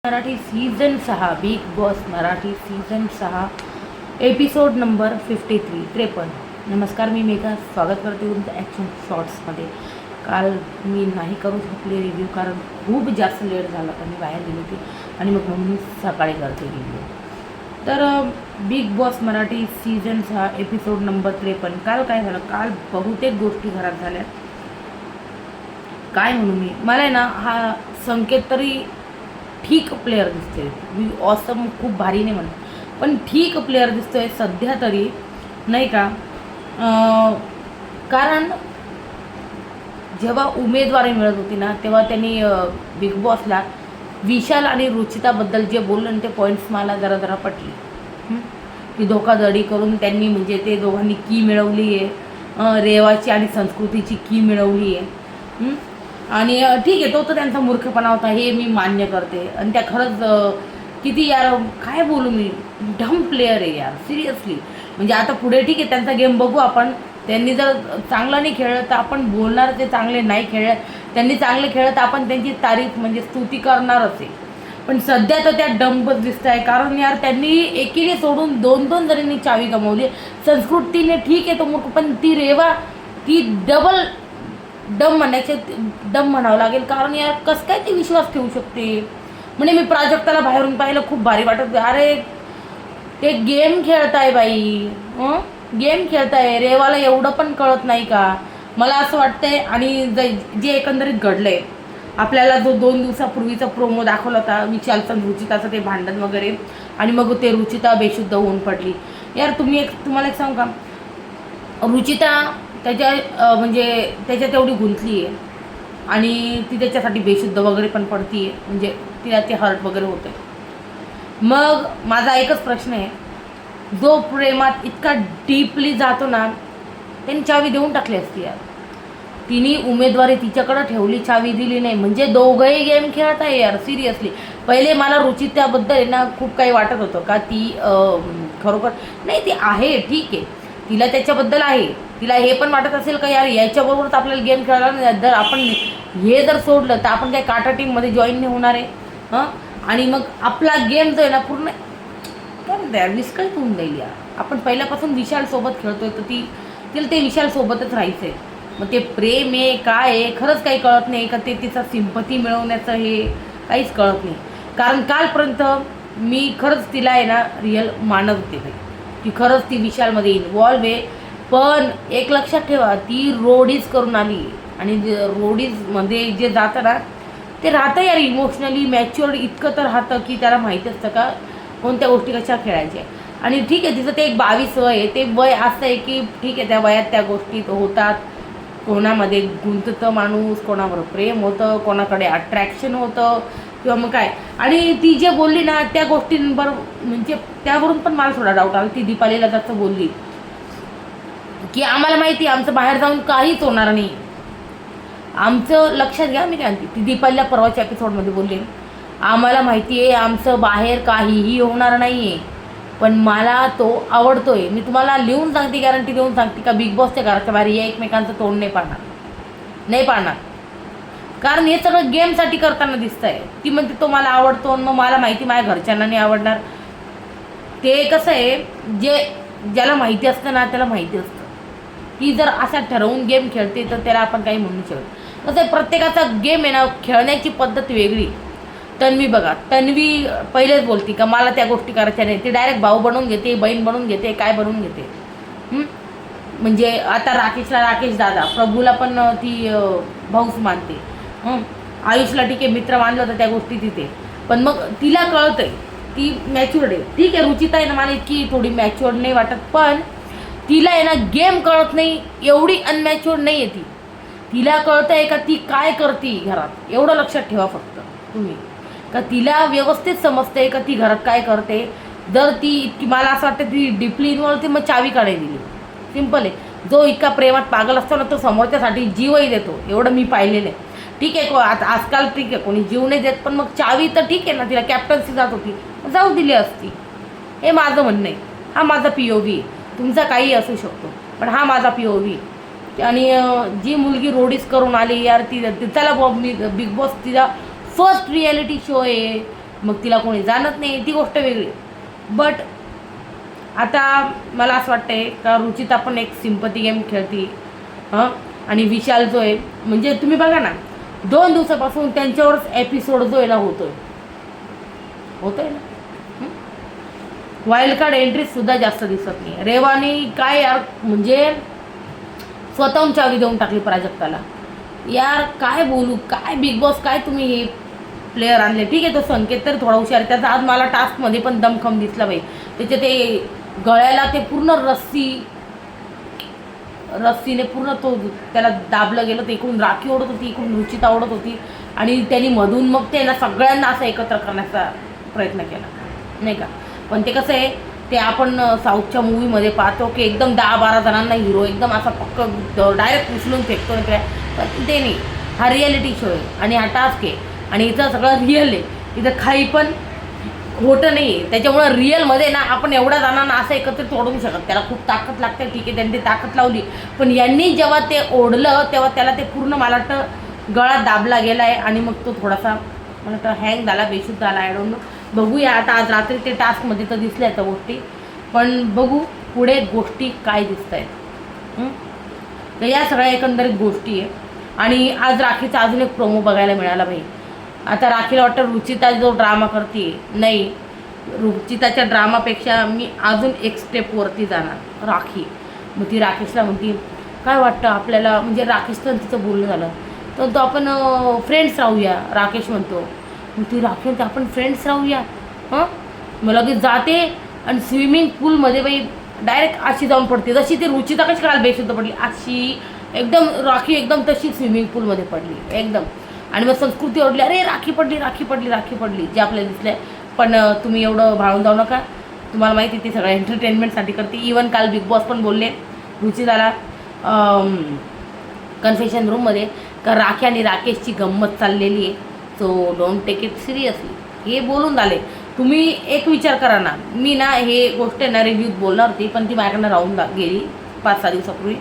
Marathi season 6 big boss Marathi season 6 episode number 53. नमस्कार, मी मेघा स्वागत करते तुमचं ॲक्शन शॉर्ट्समध्ये. काल मी नाही करू शकले रिव्ह्यू कारण खूप जास्त लेट झाला तर मी बाहेर गेली होती आणि मग मी सकाळी करते रिव्ह्यू. तर big boss Marathi season 6 episode number 53. काल काय झालं, काल बहुतेक गोष्टी खराब झाल्या. काय म्हणू मला आहे ना, हा संकेत तरी ठीक प्लेअर दिसते. मी ऑसम खूप भारी नाही म्हणत, पण ठीक प्लेअर दिसतोय सध्या तरी, नाही का. कारण जेव्हा उमेदवारी मिळत होती ना, तेव्हा त्यांनी बिग बॉसला विशाल आणि रुचिताबद्दल जे बोललं ना, ते पॉईंट्स मला जरा पटले. ती धोकाधडी करून त्यांनी म्हणजे ते दोघांनी की मिळवली आहे, रेवाची आणि संस्कृतीची की मिळवली आहे. आणि ठीक आहे, तो तर त्यांचा मूर्खपणा होता हे मी मान्य करते. आणि त्या खरंच किती यार, काय बोलू मी, ढम प्लेअर आहे यार सिरियसली. म्हणजे आता पुढे ठीक आहे, त्यांचा गेम बघू आपण. त्यांनी जर चांगलं नाही खेळलं तर आपण बोलणार, ते चांगले नाही खेळले. त्यांनी चांगले खेळलं तर आपण त्यांची तारीफ म्हणजे स्तुती करणारच आहे. पण सध्या तर त्या डंपच दिसत आहे. कारण यार त्यांनी एकीने सोडून दोन जणांनी चावी गमावली. संस्कृतीने ठीक आहे तो मूर्ख, पण ती रेवा ती डबल डम म्हणावं लागेल. कारण यार कसं काय ती विश्वास ठेवू शकते. म्हणजे मी प्राजक्ताला बाहेरून पाहिलं, खूप भारी वाटत. अरे ते गेम खेळताय बाई, गेम खेळताय. रेवाला एवढं पण कळत नाही का, मला असं वाटतंय. आणि जे एकंदरीत घडलंय, आपल्याला जो 2 दिवसापूर्वीचा प्रोमो दाखवला होता विशालचं रुचिताचं ते भांडण वगैरे, आणि मग ते रुचिता बेशुद्ध होऊन पडली. यार तुम्हाला एक सांगू का, रुचिता म्हणजे त्याच्यात एवढी गुंतली आहे आणि ती त्याच्यासाठी बेशुद्ध वगैरे पण पडती आहे. म्हणजे तिला ते हर्ट वगैरे होतं आहे. मग माझा एकच प्रश्न आहे, जो प्रेमात इतका डीपली जातो ना, त्यांनी चावी देऊन टाकली असती यार. तिने उमेदवारी तिच्याकडं ठेवली, चावी दिली नाही. म्हणजे दोघंही गेम खेळत आहे यार सिरियसली. पहिले मला रुचिताबद्दल ना खूप काही वाटत होतं का ती खरोखर नाही, ती आहे ठीक आहे, तिला त्याच्याबद्दल आहे. तिला हे पण वाटत असेल का यार याच्याबरोबरच आपल्याला गेम खेळायला नाही, जर आपण हे जर सोडलं तर आपण काय काटा टीममध्ये जॉईन नाही होणार आहे. आणि मग आपला गेम जो आहे ना पूर्ण काय म्हणते यार विस्कळीत होऊन जाईल यार. आपण पहिल्यापासून विशालसोबत खेळतोय तर तिला ते विशालसोबतच राहायचं आहे. मग ते प्रेम आहे काय आहे खरंच काही कळत नाही का, ते तिचा सिंपती मिळवण्याचं हे काहीच कळत नाही. कारण कालपर्यंत मी खरंच तिला आहे ना रिअल मानत होते बाई, की खरंच ती विशालमध्ये इन्वॉल्व आहे. पण एक लक्षात ठेवा, ती रोडीज करून आली. आणि रोडीजमध्ये जे जातं ना, ते राहतं यार इमोशनली मॅच्युअर्ड इतकं तर राहतं की त्याला माहिती असतं का कोणत्या गोष्टी कशा खेळायच्या. आणि ठीक आहे, तिचं ते एक 22 वय आहे. ते वय असं आहे की ठीक आहे, त्या वयात त्या गोष्टी होतात. कोणामध्ये गुंततं माणूस, कोणावर प्रेम होतं, कोणाकडे अट्रॅक्शन होतं किंवा मग काय. आणि ती जे बोलली ना त्या गोष्टींवर म्हणजे त्यावरून पण मला थोडा डाऊट आला. ती दीपालीला जास्त बोलली की आम्हाला माहिती आमचं बाहेर जाऊन काहीच होणार नाही, आमचं लक्षात घ्या. मी काय म्हणते, ती दीपालीला परवाच्या एपिसोडमध्ये बोलली, आम्हाला माहिती आहे आमचं बाहेर काहीही होणार नाही आहे, पण मला तो आवडतोय. मी तुम्हाला लिहून सांगते, गॅरंटी देऊन सांगते का बिग बॉसच्या घराच्या बाहेर या एकमेकांचं तोंड नाही पाडणार. कारण हे सगळं गेमसाठी करताना दिसतंय. ती म्हणते तो मला आवडतो, मग मला माहिती माझ्या घरच्यांना नाही आवडणार. ते कसं आहे, ज्याला माहिती असतं ना त्याला माहिती असतं. ती जर असा ठरवून गेम खेळते तर त्याला आपण काही म्हणू शकतो. कसं आहे, प्रत्येकाचा गेम आहे ना, खेळण्याची पद्धत वेगळी. तन्वी बघा, तन्वी पहिलेच बोलती का मला त्या गोष्टी करायच्या नाही. ती डायरेक्ट भाऊ बनवून घेते, बहीण बनवून घेते, काय बनवून घेते. म्हणजे आता राकेश दादा, प्रभूला पण ती भाऊच मानते. आयुषला ठीक आहे मित्र मानलं होतं त्या गोष्टी तिथे. पण मग तिला कळतंय, ती मॅच्युअर्ड आहे. ठीक आहे, रुचिता आहे ना मला इतकी थोडी मॅच्युअर्ड नाही वाटत, पण तिला आहे ना गेम कळत नाही, एवढी अनमॅच्युअर्ड नाही आहे ती. तिला कळतं आहे का ती काय करते घरात, एवढं लक्षात ठेवा फक्त तुम्ही. का तिला व्यवस्थित समजते का ती घरात काय करते. जर ती इतकी मला असं वाटतं ती डीपली इन्वॉल्व ती मग चावी काढायला दिली. सिम्पल आहे. जो इतका प्रेमात पागल असतो ना तो समोरच्यासाठी जीवही देतो, एवढं मी पाहिलेलं आहे. ठीक आहे, आता आजकाल ठीक आहे कोणी जीव नाही देत, पण मग चावी तर ठीक आहे ना, तिला कॅप्टन्सी जात होती जाऊ दिली असती. हे माझं म्हणणं आहे. हा माझा POV आहे. तुमचा काही असू शकतो, पण हा माझा POV. आणि जी मुलगी रोडीज करून आली यार, ती चला बिग बॉस तिचा फर्स्ट रिॲलिटी शो आहे. मग तिला कोणी जाणत नाही ती गोष्ट वेगळी. बट आता मला असं वाटतंय का रुचिता पण एक सिंपती गेम खेळती आणि विशाल जो आहे म्हणजे तुम्ही बघा ना 2 दिवसापासून त्यांच्यावरच एपिसोड जो आहे ना होतोय ना. वाईल्ड कार्ड एंट्रीज सुद्धा जास्त दिसत नाही. रेवानी काय यार म्हणजे स्वतःहून चावी देऊन टाकली प्राजक्ताला. यार काय बोलू, काय बिग बॉस काय तुम्ही हे प्लेअर आणले. ठीक आहे तो संकेत तर थोडा हुशार आहे, त्याचा आज मला टास्कमध्ये पण दमखम दिसला बाई. त्याचे ते गळ्याला ते पूर्ण रस्सीने पूर्ण तो त्याला दाबलं गेलं. ते इकडून राखी ओढत होती, इकडून रुचिता ओढत होती आणि त्यांनी मधून मग ते ना सगळ्यांना असं एकत्र करण्याचा प्रयत्न केला नाही का. पण ते कसं आहे ते आपण साऊथच्या मूवीमध्ये पाहतो की एकदम 10-12 जणांना हिरो एकदम असा पक्क डायरेक्ट उचलून फेकतो ना काय. पण ते नाही, हा रिॲलिटी शो आहे आणि हा टास्क आहे आणि इथं सगळं रिअल आहे. इथं काही पण खोटं नाही आहे. त्याच्यामुळं रिअलमध्ये ना आपण एवढ्या जणांना असं एकत्रित ओढू नाही शकत. त्याला खूप ताकद लागते. ठीक आहे त्यांनी ताकद लावली, पण यांनी जेव्हा ते ओढलं तेव्हा त्याला ते पूर्ण मला वाटतं गळा दाबला गेला आहे आणि मग तो थोडासा मला वाटतं हँग झाला, बेशुद्ध झाला. I don't know. बघूया आता आज रात्री ते टास्कमध्ये तर दिसल्या त्या गोष्टी, पण बघू पुढे गोष्टी काय दिसत आहेत. तर या सगळ्या एकंदरीत गोष्टी आहे. आणि आज राखीचा अजून एक प्रोमो बघायला मिळाला भाई. आता राखीला वाटतं रुचिता जो ड्रामा करते नाही, रुचिताच्या ड्रामापेक्षा मी अजून एक स्टेपवरती जाणार राखी. मग ती राकेशला म्हणते काय वाटतं आपल्याला, म्हणजे राकेशचं तिचं बोलणं झालं तर तो आपण फ्रेंड्स राहूया. राकेश म्हणतो, मग ती राखी म्हणते आपण फ्रेंड्स राहूया. मग लगेच जाते आणि स्विमिंग पूलमध्ये बाई डायरेक्ट अशी जाऊन पडते जशी ती रुचिता कशी काल बेशुद्ध पडली अशी एकदम राखी एकदम तशी स्विमिंग पूलमध्ये पडली एकदम. आणि मग संस्कृती ओढली, अरे राखी पडली राखी पडली राखी पडली जे आपल्याला दिसलं आहे. पण तुम्ही एवढं भाळून जाऊ नका, तुम्हाला माहिती ती सगळं एंटरटेनमेंटसाठी करते. इवन काल बिग बॉस पण बोलले रुचिताला कन्फेशन रूममध्ये का राखी आणि राकेशची गंमत चाललेली आहे, so don't take it seriously हे बोलून झाले. तुम्ही एक विचार करा ना, मी ना हे गोष्ट ना रिव्ह्यूत बोलणार होती पण ती माझ्याकडनं राहून गेली 5-6 दिवसापूर्वी.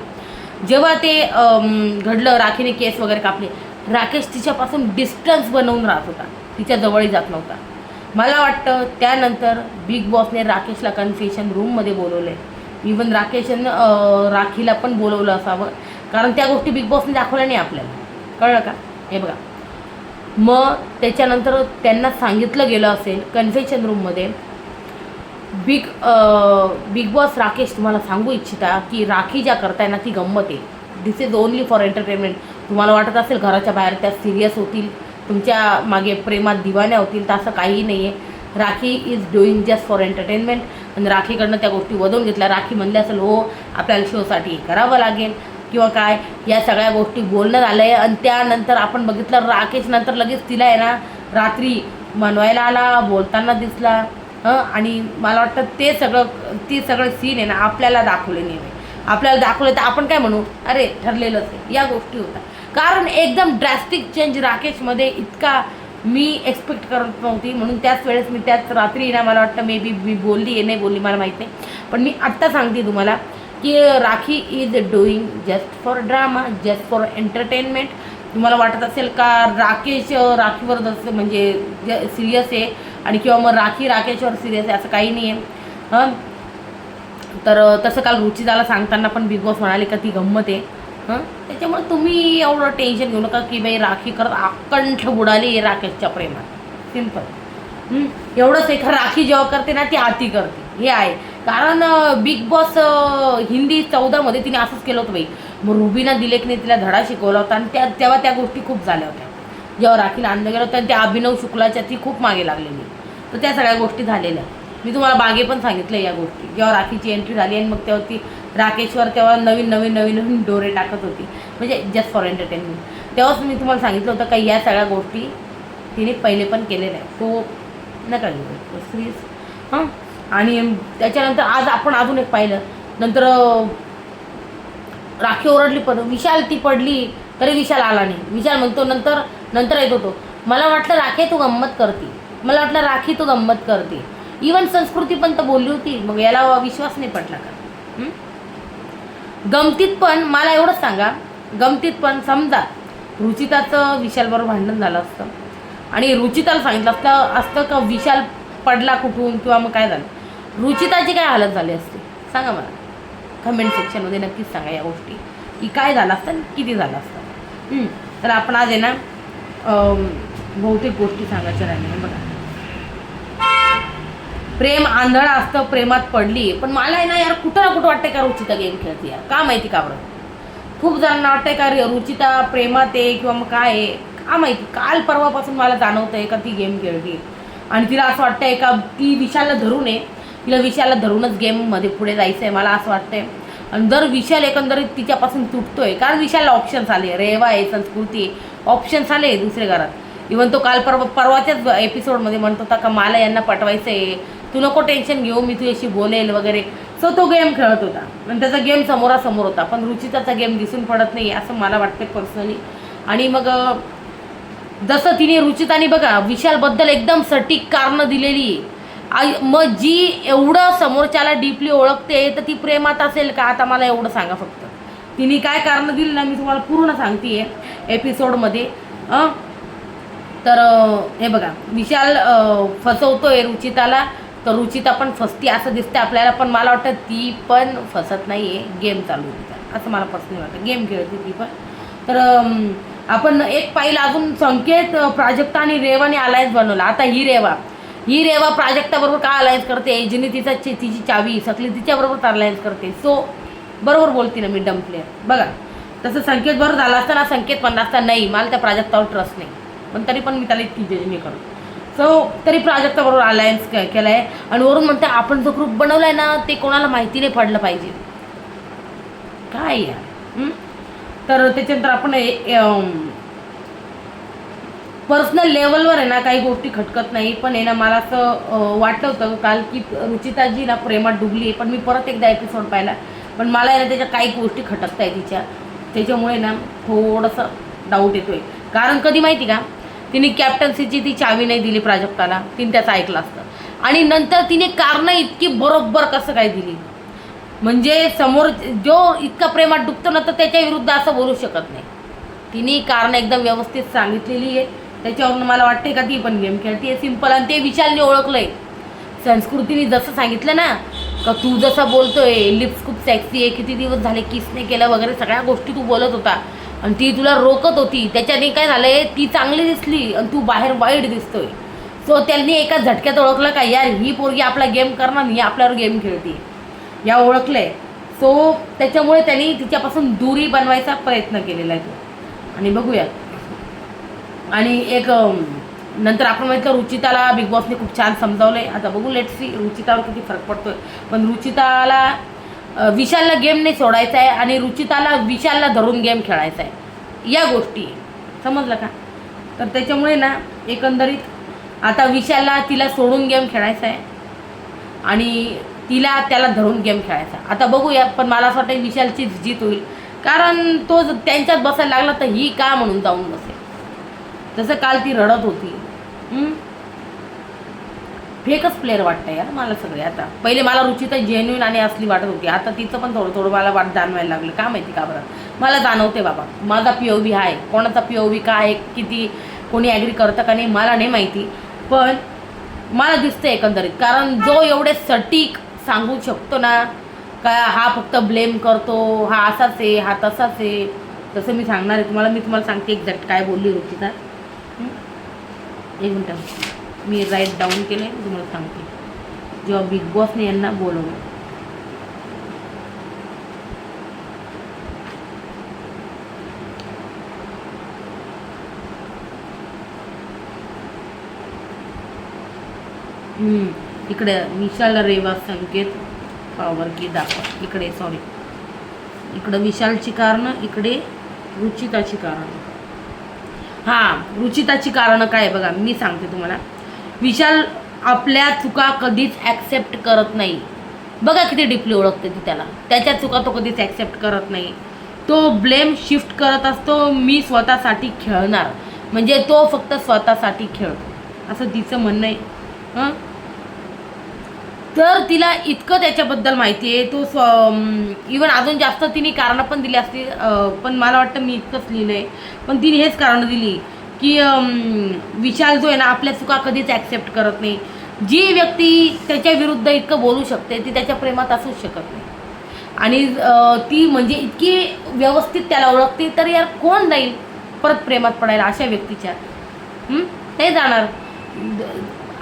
जेव्हा ते घडलं राखीने केस वगैरे कापले, राकेश तिच्यापासून डिस्टन्स बनवून राहत होता, तिच्या जवळही जात नव्हता. मला वाटतं त्यानंतर बिग बॉसने राकेशला कन्फेशन रूममध्ये बोलवलं आहे. इवन राखीला पण बोलवलं असावं, कारण त्या गोष्टी बिग बॉसने दाखवल्या नाही आपल्याला, कळलं का. हे बघा, मग त्याच्यानंतर त्यांना सांगितलं गेलं असेल कन्फेशन रूममध्ये बिग बॉस राकेश तुम्हाला सांगू इच्छिता की राखी ज्या करताय ना ती गंमत आहे, दिस इज ओनली फॉर एंटरटेनमेंट. तुम्हाला वाटत असेल घराच्या बाहेर त्या सिरियस होतील, तुमच्या मागे प्रेमात दिवाण्या होतील, तर असं काहीही नाही आहे. Rakhi is doing just for entertainment. आणि राखीकडनं त्या गोष्टी वधून घेतल्या. राखी म्हणले असेल हो आपल्याला शोसाठी करावं लागेल किंवा काय, या सगळ्या गोष्टी बोलणं झालं आहे. आणि त्यानंतर आपण बघितलं राकेश नंतर लगेच तिला आहे ना रात्री मनवायला आला, बोलताना दिसला. आणि मला वाटतं ते सगळं सीन आहे ना आपल्याला दाखवले नाही. आपल्याला दाखवलं तर आपण काय म्हणू, अरे ठरलेलंच आहे. या गोष्टी होतात कारण एकदम ड्रॅस्टिक चेंज राकेशमध्ये इतका मी एक्सपेक्ट करत नव्हती. म्हणून त्याच वेळेस मी त्याच रात्री ना मला वाटतं मे बी मी बोलली आहे नाही बोलली मला माहीत नाही, पण मी आत्ता सांगते तुम्हाला की rakhi is doing just for drama, just for entertainment. तुम्हाला वाटत असेल का राकेश राखीवर जसं म्हणजे सिरियस आहे आणि किंवा मग राखी राकेशवर सिरियस आहे, असं काही नाही आहे. तर तसं काल रुचिताला सांगताना पण बिग बॉस म्हणाले का ती गंमत आहे. त्याच्यामुळे तुम्ही एवढं टेन्शन घेऊ नका की बाई राखी करत अकंठ बुडाली आहे राकेशच्या प्रेमात. सिम्पल एवढंच आहे. राखी जेव्हा करते ना ती हाती करते हे आहे. कारण बिग बॉस हिंदी 14मध्ये तिने असंच केलं होतं बाई. मग रुबीना दिलेकने तिला धडा शिकवला होता आणि तेव्हा त्या गोष्टी खूप झाल्या होत्या. जेव्हा राखीला आणलं गेलं होतं आणि त्या अभिनव शुक्लाच्या ती खूप मागे लागलेली, तर त्या सगळ्या गोष्टी झालेल्या. मी तुम्हाला मागे पण सांगितलं या गोष्टी. जेव्हा राखीची एंट्री झाली आणि मग तेव्हा ती राकेशवर तेव्हा नवीन डोरे टाकत होती म्हणजे जस्ट फॉर एंटरटेनमेंट. तेव्हाच मी तुम्हाला सांगितलं होतं का या सगळ्या गोष्टी तिने पहिले पण केलेल्या आहे, तो नका घेऊ सिरीज. आणि त्याच्यानंतर आज आपण अजून एक पाहिलं. नंतर राखी ओरडली पण विशाल ती पडली तरी विशाल आला नाही. विशाल म्हणतो नंतर येत होतो. मला वाटलं राखी तू गंमत करते, मला वाटलं राखी तू गंमत करते. इवन संस्कृती पण तर बोलली होती, मग याला विश्वास नाही पटला का. गमतीत पण मला एवढंच सांगा, गमतीत पण समजा रुचिताचं विशालबरोबर भांडण झालं असतं आणि रुचिताला सांगितलं असतं का विशाल पडला कुठून किंवा मग काय झालं, रुचिताची काय हालत झाली असते सांगा मला. कमेंट सेक्शनमध्ये नक्कीच सांगा या गोष्टी की काय झालं असतं आणि किती झालं असतं. तर आपण आज आहे ना बहुतेक गोष्टी सांगायच्या राहिल्या. बघा, प्रेम आंधळा असतं, प्रेमात पडली. पण मला आहे ना यार कुठं ना कुठं वाटतंय का रुचिता गेम खेळते यार, का माहिती का बरं. खूप जणांना वाटतंय का रुचिता प्रेमात आहे किंवा मग काय आहे का माहिती. काल परवापासून मला जाणवतंय का ती गेम खेळते आणि तिला असं वाटतंय का ती विशालला धरून आहे, तिला विशालला धरूनच गेममध्ये पुढे जायचं आहे मला असं वाटतंय. आणि जर विशाल एकंदरीत तिच्यापासून तुटतोय, कारण विशालला ऑप्शन्स आले, रेवा आहे, संस्कृती ऑप्शन्स आले दुसऱ्या घरात. इव्हन तो काल परवाच्याच एपिसोडमध्ये म्हणत होता का मला यांना पटवायचं आहे, तू नको टेन्शन घेऊ, मी तुझ्याशी बोलेल वगैरे. सो तो गेम खेळत होता आणि त्याचा गेम समोरासमोर होता. पण रुचिताचा गेम दिसून पडत नाही असं मला वाटतं पर्सनली. आणि मग जसं तिने रुचिताने बघा विशालबद्दल एकदम सटीक कारणं दिलेली, मग जी एवढं समोरच्याला डीपली ओळखते तर ती प्रेमात असेल का, आता मला एवढं सांगा फक्त. तिने काय कारणं दिली ना मी तुम्हाला पूर्ण सांगते आहे एपिसोडमध्ये. तर हे बघा, विशाल फसवतोय रुचिताला, तर रुचिता पण फसती असं दिसते आपल्याला. पण मला वाटतं ती पण फसत नाही आहे, गेम चालू होती असं मला पर्सनली वाटतं, गेम खेळते ती पण. तर आपण एक पाहिलं अजून संकेत, प्राजक्ता आणि रेवाने अलायन्स बनवला. आता ही रेवा प्राजक्ताबरोबर का अलायन्स करते, जिने तिची चावी सगळी तिच्याबरोबर अलायन्स करते. सो बरोबर बोलते ना मी, डम प्लेअर. बघा तसं संकेत बरोबर झाला असताना संकेत म्हणला असता नाही मला त्या प्राजक्तावर ट्रस्ट नाही, पण तरी पण मी त्याला इतकी जज नाही करतो. सो तरी प्राजक्ताबरोबर अलायन्स केला आहे. आणि वरून म्हणते आपण जो ग्रुप बनवला आहे ना ते कोणाला माहिती नाही पडलं पाहिजे. काय यार. तर त्याच्यानंतर आपण पर्सनल लेवलवर आहे ना काही गोष्टी खटकत नाही. पण आहे ना मला असं वाटलं होतं काल की रुचिताजी ना प्रेमात डुबली आहे. पण मी परत एकदा एपिसोड पाहिला, पण मला आहे ना त्याच्या काही गोष्टी खटकत आहे तिच्या, त्याच्यामुळे ना थोडंसं डाऊट येतोय. कारण कधी माहिती का, तिने कॅप्टन्सीची ती चावी नाही दिली प्राजक्ताला, तिने त्याचं ऐकलं असतं. आणि नंतर तिने कारणं इतकी बरोबर कसं काय दिली, म्हणजे समोर जो इतका प्रेमात डुबतो ना तर त्याच्या विरुद्ध असं बोलू शकत नाही. तिने कारणं एकदम व्यवस्थित सांगितलेली आहे, त्याच्यावरून मला वाटते का ती पण गेम खेळते आहे सिम्पल. आणि ते विशालने ओळखलंय, संस्कृतीने जसं सांगितलं ना का तू जसं बोलतोय लिप्स खूप सेक्सी आहे, किती दिवस झाले किस नाही केलं वगैरे सगळ्या गोष्टी तू बोलत होता आणि ती तुला रोकत होती. त्याच्याने काय झालंय, ती चांगली दिसली आणि तू बाहेर वाईट दिसतोय. सो त्यांनी एका झटक्यात ओळखलं का यार ही पोरगी आपला गेम करणार, ही आपल्यावर गेम खेळते, या ओळखलंय. सो त्याच्यामुळे त्यांनी तिच्यापासून दूरी बनवायचा प्रयत्न केलेला आहे तो. आणि बघूया. आणि एक नंतर आपण म्हटलं रुचिताला बिग बॉसने खूप छान समजावलं आहे. आता बघू लेट्स सी रुचितावर किती फरक पडतोय. पण रुचिताला विशालला गेम नाही सोडायचा आहे आणि रुचिताला विशालला धरून गेम खेळायचा आहे, या गोष्टी समजलं का. तर त्याच्यामुळे ना एकंदरीत आता विशालला तिला सोडून गेम खेळायचा आहे आणि तिला त्याला धरून गेम खेळायचा. आता बघूया. पण मला असं वाटतं विशालची जीत होईल, कारण तो त्यांच्यात बसायला लागला तर ही का म्हणून जाऊन बसेल. जसं काल ती रडत होती, फेकच प्लेअर वाटतं यार मला सगळे. आता पहिले मला रुचिता जेन्युइन आणि असली वाटत होती, आता तिचं पण थोडं थोडं मला जाणवायला लागलं. का माहिती का बरं, मला जाणवते बाबा माझा POV आहे, कोणाचा POV काय किती कोणी ॲग्री करतं का नाही मला नाही माहिती, पण मला दिसतं एकंदरीत. कारण जो एवढे सटीक सांगू शकतो ना का हा फक्त ब्लेम करतो, हा असाच आहे, हा तसाच आहे, तसं मी सांगणार आहे तुम्हाला. मी तुम्हाला सांगते एक्झॅक्ट काय बोलली रुचिता. एक मिनटं मी राईट डाऊन केलं, तुम्हाला सांगते. जेव्हा बिग बॉसने यांना बोलवलं, इकडे विशाल रेवा संकेत पावर की दाखवा. इकडे सॉरी, इकडं विशालची कारणं, इकडे रुचिताची कारणं. हां, रुचिताची कारणं काय बघा मी सांगते तुम्हाला. विशाल आपल्या चुका कधीच ॲक्सेप्ट करत नाही. बघा किती डीपली ओळखते ती त्याला, त्याच्या चुका तो कधीच ॲक्सेप्ट करत नाही. तो ब्लेम शिफ्ट करत असतो, मी स्वतःसाठी खेळणार, म्हणजे तो फक्त स्वतःसाठी खेळतो असं तिचं म्हणणं आहे. तर तिला इतकं त्याच्याबद्दल माहिती आहे. तो इवन अजून जास्त तिने कारणं पण दिली असती, पण मला वाटतं मी इतकंच लिहिलं आहे. पण तिने हेच कारणं दिली की विशाल जो आहे ना आपल्या चुका कधीच ॲक्सेप्ट करत नाही. जी व्यक्ती त्याच्या विरुद्ध इतकं बोलू शकते ती त्याच्या प्रेमात असूच शकत नाही. आणि ती म्हणजे इतकी व्यवस्थित त्याला ओळखते, तर यार कोण जाईल परत प्रेमात पडायला अशा व्यक्तीच्या? नाही जाणार.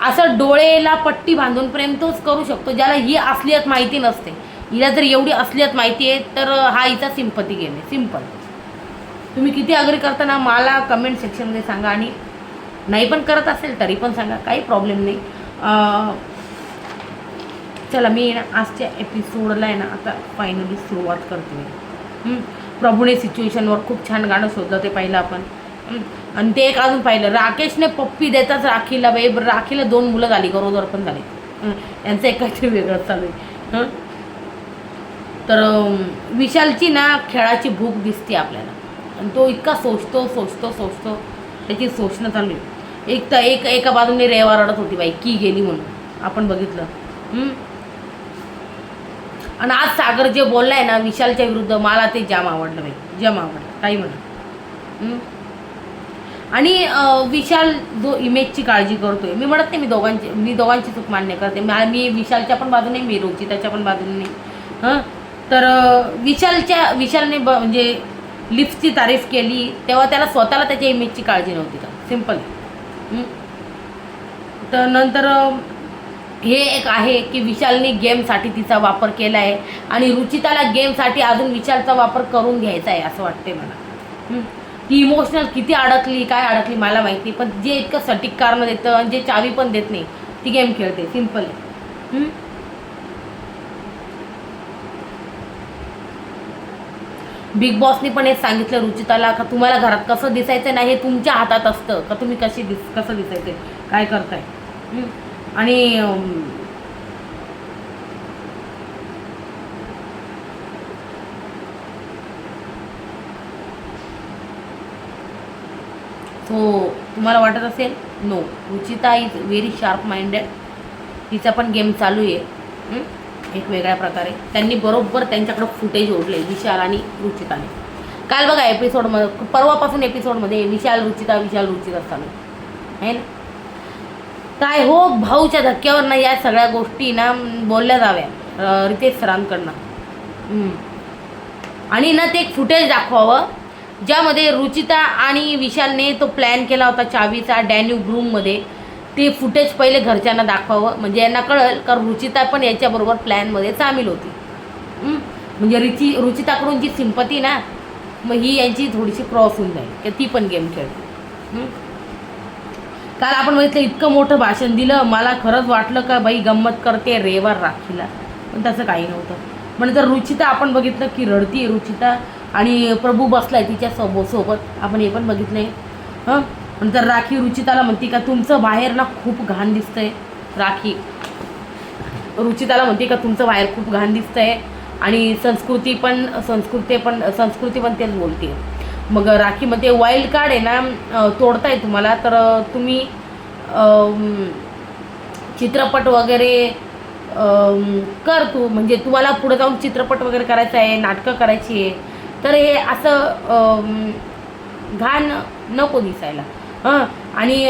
असं डोळेला पट्टी बांधून प्रेम तोच करू शकतो ज्याला ही असलियत माहिती नसते. हिला जर एवढी असलियत माहिती आहे तर हा हिचा सिंपती गेम आहे. सिंपल. तुम्ही किती अग्री करता ना मला कमेंट सेक्शनमध्ये सांगा, आणि नाही पण करत असेल तरी पण सांगा, काही प्रॉब्लेम नाही. चला मी ना आजच्या एपिसोडला आहे ना आता फायनली सुरुवात करते. प्रभूने सिच्युएशनवर खूप छान गाणं शोधलं, ते पाहिलं आपण. आणि ते एक अजून पाहिलं, राकेशने पप्पी देताच राखीला बाई, राखीला 2 मुलं झाली, गरोदर पण झाली. यांचं एक काहीतरी वेगळं चालू आहे. तर विशालची ना खेळाची भूक दिसते आपल्याला, आणि तो इतका सोचतो त्याची शोषणं चालू आहे. एका बाजूने रेवा रडत होती बाई की गेली म्हणून आपण बघितलं. आणि आज सागर जे बोललाय ना विशालच्या विरुद्ध, मला ते जाम आवडलं बाई, जाम आवडलं, काही म्हणा. आणि विशाल जो इमेजची काळजी करतोय, मी म्हणत नाही मी दोघांची चूक मान्य करते. मी विशालच्या पण बाजूने, मी रोचिताच्या पण बाजूने नाही. तर विशालने म्हणजे लिप्सची तारीफ केली तेव्हा त्याला स्वतःला त्याच्या इमेजची काळजी नव्हती का? सिम्पल. तर नंतर हे एक आहे की विशालने गेमसाठी तिचा वापर केला आहे, आणि रुचिताला गेमसाठी अजून विशालचा वापर करून घ्यायचा आहे असं वाटते मला. ती इमोशनल किती अडकली काय अडकली मला माहिती, पण जे इतकं सटीक कारण देतं आणि जे चावी पण देत नाही ती गेम खेळते. सिम्पल आहे. बिग बॉसने पण हे सांगितलं रुचिताला का तुम्हाला घरात कसं दिसायचं नाही हे तुमच्या हातात असतं, का तुम्ही कसं दिसायचं काय करताय. आणि सो तुम्हाला वाटत असेल no, Ruchita is very sharp minded. तिचा पण गेम चालू आहे एक वेगळ्या प्रकारे. त्यांनी बरोबर त्यांच्याकडं फुटेज ओढले विशाल आणि रुचिताने. काल बघा एपिसोडमध्ये, परवापासून एपिसोडमध्ये विशाल रुचिता चालू आहे ना. काय हो, भाऊच्या धक्क्यावर ना या सगळ्या गोष्टी ना बोलल्या जाव्या रितेश सरांकडनं. आणि ना ते एक फुटेज दाखवावं ज्यामध्ये रुचिता आणि विशालने तो प्लॅन केला होता चावीचा डॅन्यूब रूममध्ये. ते फुटेज पहिले घरच्यांना दाखवावं, म्हणजे यांना कळेल का रुचिता पण याच्याबरोबर प्लॅनमध्ये सामील होती. म्हणजे रुचिताकडून जी सिंपती ना मग ही यांची थोडीशी क्रॉस होऊन जाईल की ती पण गेम खेळते. काल आपण बघितलं इतकं मोठं भाषण दिलं, मला खरंच वाटलं का बाई गंमत करते रेवा राखीला, पण तसं काही नव्हतं. म्हणजे तर रुचिता आपण बघितलं की रडती रुचिता, आणि प्रभू बसलाय तिच्या सोबत, आपण हे पण बघितलं आहे. नंतर राखी रुचिताला म्हणते का तुमचं बाहेर ना खूप घाण दिसतंय. राखी रुचिताला म्हणते का तुमचं बाहेर खूप घाण दिसतंय, आणि संस्कृती पण तेच बोलते. मग राखी म्हणते वाईल्ड कार्ड आहे ना तोडताय तुम्हाला, तर तुम्ही चित्रपट वगैरे कर तू, म्हणजे तुम्हाला पुढे जाऊन चित्रपट वगैरे करायचं आहे, नाटकं करायची आहे, तर हे असं घाण नको दिसायला. आणि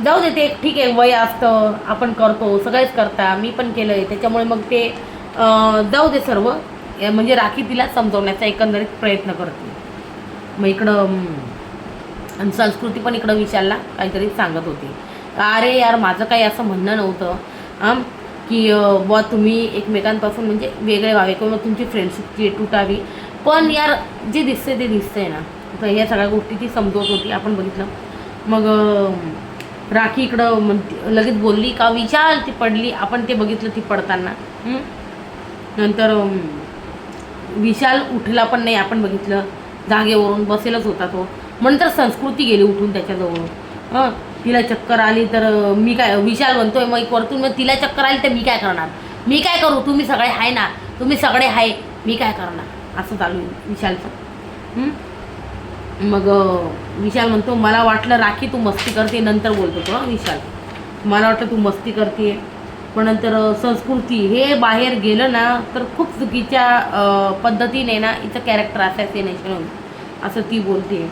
जाऊ दे, ते ठीक आहे, वय असतं, आपण करतो, सगळेच करता, मी पण केलं आहे, त्याच्यामुळे मग ते जाऊ दे सर्व. म्हणजे राखी तिला समजवण्याचा एकंदरीत प्रयत्न करते. मग इकडं संस्कृती पण इकडं विशालला काहीतरी सांगत होती, अरे यार माझं काही असं म्हणणं नव्हतं की बुवा तुम्ही एकमेकांपासून म्हणजे वेगळे व्हावे किंवा तुमची फ्रेंडशिप तुटावी, पण यार जे दिसतंय ते दिसतंय ना. तर या सगळ्या गोष्टी ती समजवत होती, आपण बघितलं. मग राखी इकडं म्हणते, लगेच बोलली का विशाल ती पडली, आपण ते बघितलं ती पडताना. नंतर विशाल उठला पण नाही, आपण बघितलं, जागेवरून बसेलच होता तो. नंतर संस्कृती गेली उठून त्याच्याजवळून. तिला चक्कर आली तर मी काय, विशाल म्हणतोय मग वरतून, मग तिला चक्कर आली तर मी काय करणार, मी काय करू, तुम्ही सगळे आहे ना, तुम्ही सगळे आहे, मी काय करणार, असं चालू आहे विशालचं. मग विशाल म्हणतो मला वाटलं राखी तू मस्ती करते, नंतर बोलतो तो विशाल, मला वाटलं तू मस्ती करते, पण नंतर संस्कृती हे बाहेर गेलं ना तर खूप चुकीच्या पद्धतीने ना हिचं कॅरेक्टर असॅसिनेशन होईल असं ती बोलते.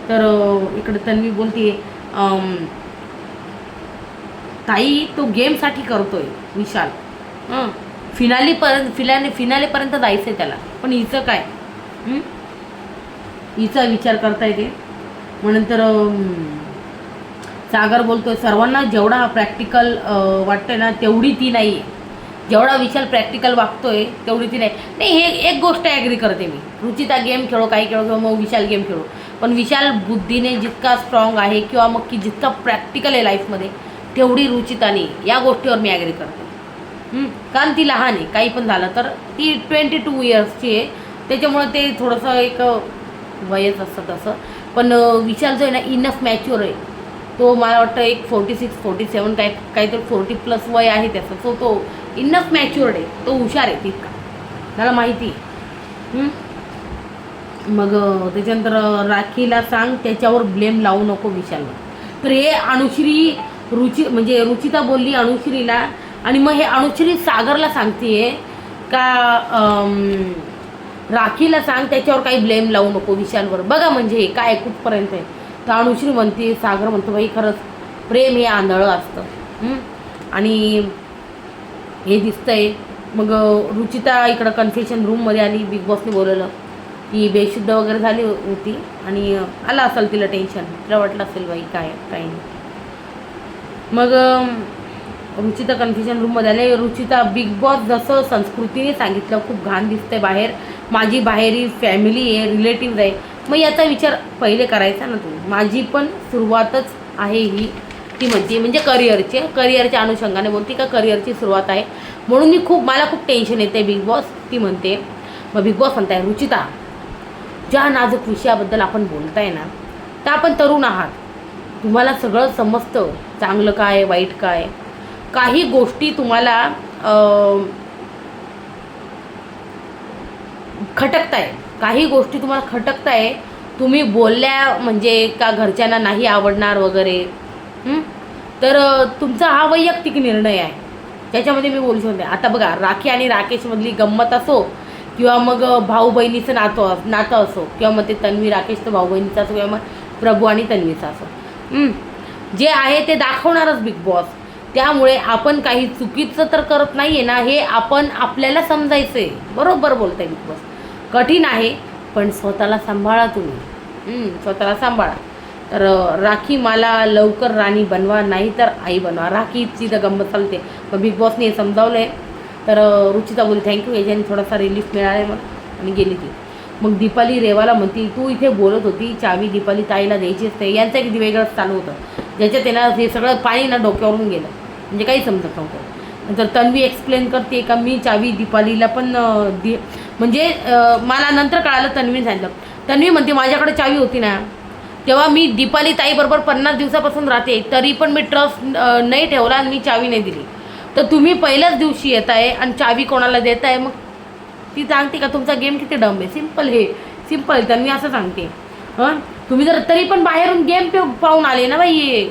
तर इकडे तन्वी बोलते ताई तो गेमसाठी करतोय विशाल, फिनालेपर्यंत जायचं आहे त्याला, पण हिचं काय, हिचा विचार करता येते. म्हणून तर सागर बोलतोय सर्वांना जेवढा प्रॅक्टिकल वाटतोय ना तेवढी ती नाही आहे, जेवढा विशाल प्रॅक्टिकल वागतोय तेवढी ती नाही. हे एक गोष्ट ॲग्री करते मी, रुचिता गेम खेळो काही खेळो किंवा मग विशाल गेम खेळो, पण विशाल बुद्धीने जितका स्ट्रॉंग आहे किंवा मग की जितका प्रॅक्टिकल आहे लाईफमध्ये तेवढी रुचिताने, या गोष्टीवर मी ॲग्री करते. कारण ती लहान आहे, काही पण झालं तर ती 22 इयर्सची आहे, त्याच्यामुळं ते थोडंसं एक वयच असतं तसं. पण विशाल जो आहे ना इनफ मॅच्युअर आहे, तो मला वाटतं एक 46-47 काहीतरी 40+ वय आहे त्याचं, सो तो इनफ मॅच्युअर्ड आहे, तो हुशार आहे तितका, त्याला माहिती आहे. मग त्याच्यानंतर राखीला सांग त्याच्यावर ब्लेम लावू नको विशालला. तर हे अनुश्री म्हणजे रुचिता बोलली अनुश्रीला, आणि मग हे अनुश्री सागरला सांगते का राखीला सांग त्याच्यावर काही ब्लेम लावू नको विशालवर. बघा म्हणजे हे काय कुठपर्यंत आहे. तर अनुश्री म्हणते, सागर म्हणतो बाई खरंच प्रेम हे आंधळं असतं आणि हे दिसतंय. मग रुचिता इकडं कन्फेशन रूममध्ये आली, बिग बॉसने बोलवलं की बेशुद्ध वगैरे झाली होती आणि आलं असेल तिला टेन्शन, तिला वाटलं असेल बाई काय काही नाही. मग रुचिता कन्फ्युजन रूममध्ये आले. रुचिता बिग बॉस जसं संस्कृतीने सांगितलं खूप घाण दिसतंय बाहेर, माझी बाहेरी फॅमिली आहे, रिलेटिव्ज आहे, मग याचा विचार पहिले करायचा ना तू. माझी पण सुरुवातच आहे ही, ती म्हणते म्हणजे करिअरच्या अनुषंगाने बोलते का करिअरची सुरुवात आहे म्हणून मला खूप टेन्शन येते बिग बॉस, ती म्हणते. मग बिग बॉस म्हणताय रुचिता ज्या नाजूक विषयाबद्दल आपण बोलताय ना, तर आपण तरुण आहात, तुम्हाला सगळं समजतं चांगलं काय वाईट काय, काही गोष्टी तुम्हाला खटकताय, काही गोष्टी तुम्हाला खटकताय, तुम्ही बोलल्या म्हणजे का घरच्यांना नाही आवडणार वगैरे, तर तुमचा हा वैयक्तिक निर्णय आहे, त्याच्यामध्ये मी बोलू शकते. आता बघा राखी आणि राकेशमधली गंमत असो किंवा मग भाऊ बहिणीचं नातं असो किंवा मग ते तन्वी राकेशचं भाऊ बहिणीचं असो किंवा मग प्रभू आणि तन्वीचं असो, जे आहे ते दाखवणारच बिग बॉस. त्यामुळे आपण काही चुकीचं तर करत नाही आहे ना, हे आपण आपल्याला समजायचं आहे. बरोबर बोलताय बिग बॉस, कठीण आहे पण स्वतःला सांभाळा तुम्ही, स्वतःला सांभाळा. तर राखी मला लवकर राणी बनवा नाही तर आई बनवा, राखीची तर गंमत चालते. मग बिग बॉसने हे समजावलं आहे. तर रुचिता बोलली थँक्यू, याच्याने थोडासा रिलीफ मिळाला मग, आणि गेली ती. मग दीपाली रेवाला म्हणती तू इथे बोलत होती चावी दीपाली ताईला द्यायची असते, यांचं एक वेगळंच चालू होतं ज्याच्यात त्यांना हे सगळं पाणी ना डोक्यावरून गेलं, म्हणजे काही समजत नव्हतं. नंतर तन्वी एक्सप्लेन करते का मी चावी दीपालीला पण म्हणजे मला नंतर कळालं, तन्वीने सांगितलं. तन्वी म्हणते माझ्याकडे चावी होती ना तेव्हा मी दीपाली ताईबरोबर 50 दिवसापासून राहते, तरी पण मी ट्रस्ट नाही ठेवला आणि मी चावी नाही दिली. तर तुम्ही पहिल्याच दिवशी येत आहे आणि चावी कोणाला देत आहे, मग ती सांगते का तुमचा गेम किती डम आहे. सिम्पल आहे. तन्वी असं सांगते. तुम्ही जर तरी पण बाहेरून गेम पाहून आले ना बाई,